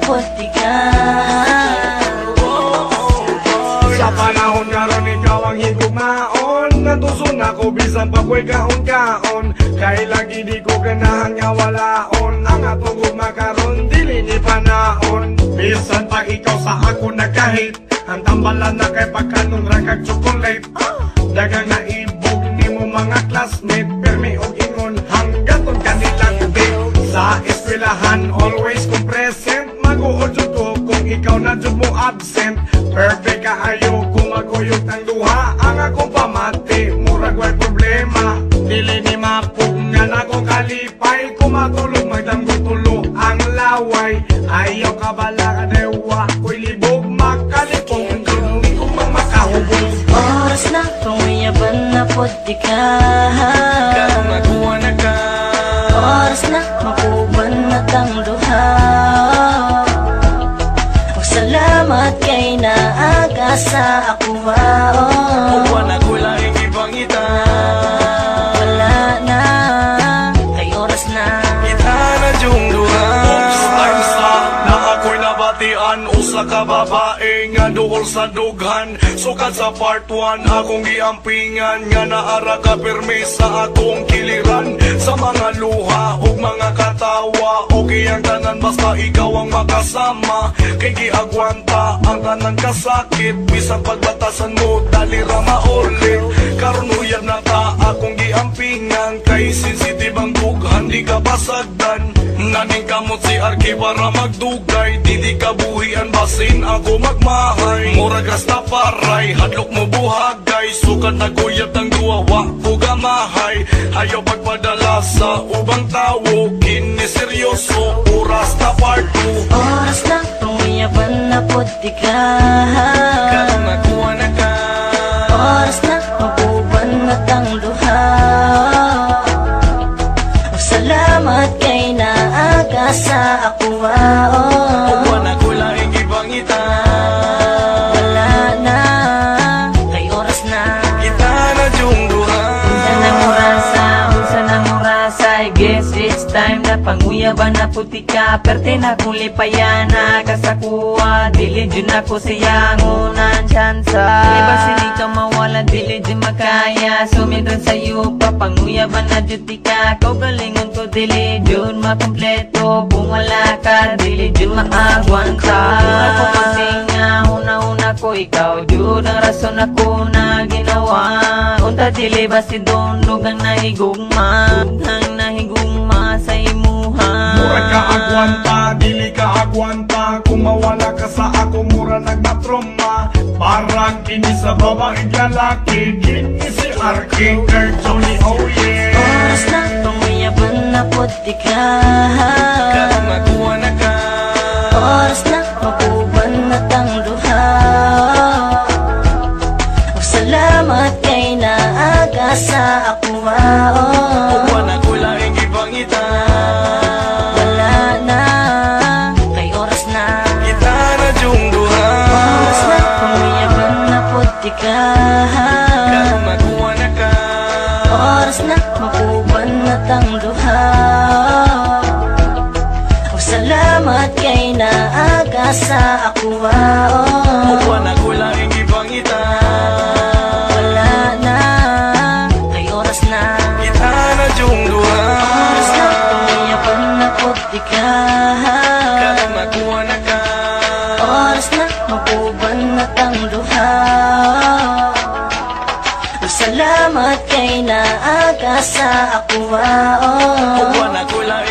naputi ka. Sa panahon karon ikaw ang higugmaon, natuson ako bisan pa ko'y kaon-kaon. Kay lagi di ko ganahan nga walaon, ang atong gugma karon dili ni panaon. Bisan pa ikaw sa ako nagkahit, ang tambalan na kay pagkanong rakag chocolate. Dagang naibog ni mo mga classmate, permi og ingon hanggaton kanilang date. Sa eskwelahan always kong present, mag-uod jud ko kung ikaw na jud mo absent. Perfect kaayo kung maguyog ang duha, ang akong pamati murag way problema. Dili ni mapug nga na kong kalipay, kung matulog magdamgo tulo ang laway. Ayaw ka bala ka dewa, ko'y libog makalipong dun, di ko mang makahubog. Oras na panguyaban naputi ka. Karong nakuha na ka, Oras na makuban na tang duha. Salamat kay naaga sa ako uwan na ko lang ibangita. Wala na, kay oras na. Kita na yung duha. Times na ako'y nabatian, usa ka babae nga duol sa dughan. Sukad sa part 1 akong giampingan, nga naara ka pirmi sa akong kiliran. Sa mga luha ug mga katawa, okay ang tanan basta ikaw ang makasama. Kay giagwanta ang tanan kasakit, bisang pagbatasan mo dali ra maulit. Karon uyab na ta akong giampingan, kay sensitive ang dughan di ka pasagdan. Naning kamot si Arki para magdugay, di ka buhian basin ako magmahay. Murag Rastafari, hadlok mo buhagay, sukat naguyab tang duwawa ko gamahay. Ayaw pagpadala sa ubang tawo, kini seryoso, oras na part 2. Oras na panguyaban naputi ka. Karong nakuha na ka, Oras na makuban na tang duha. Salamat kay naaga sa ako uwan na ko lang ibangita. Wala na, kay oras na. Kita na yung duha. Unsa nang orasa, I guess it's time na panguyaban na puti ka. Perte na kung lipayana kasakuha, dili dyan ako siyang unang tsansa. Iba sili ka mawala, dili dyan makaya. Sumidran sa'yo pa, panguyaban na duty ka. Kau galingon ko, dili dyan makompleto. Kung wala ka, dili dyan maagwanta. Ako kasi nga, una-una ko ikaw dyan ang rason ako na ginawa. Unta dili ba si Dondog ang nahigugma, ang nahigugma sa imuha. Mura ka agwanta, dili ka agwanta. Kung mawala ka sa ako, mura nagmatroma. Parang kini sa babaeng lalaki, kini si Arky, Kurt, Johnny, oh yeah. Oras na panguyaban na puti ka. Karong nakuha na ka, Oras na makuban na tang duha. Salamat kay naaga sa ako uwan na ko lang ibangita. Wala na, kay oras na. Kita na yung duha. Oras na panguyaban na puti ka. Karong nakuha na ka, Oras na makuban na tang duha. Salamat kay naaga sa ako uwan na ko lang ibangita. Wala na, kay oras na. Kita na yung duha. Oras na panguyaban na puti ka. Karong nakuha na ka, Oras na makuban na tang duha. Salamat kay naaga sa ako uwan na ko lang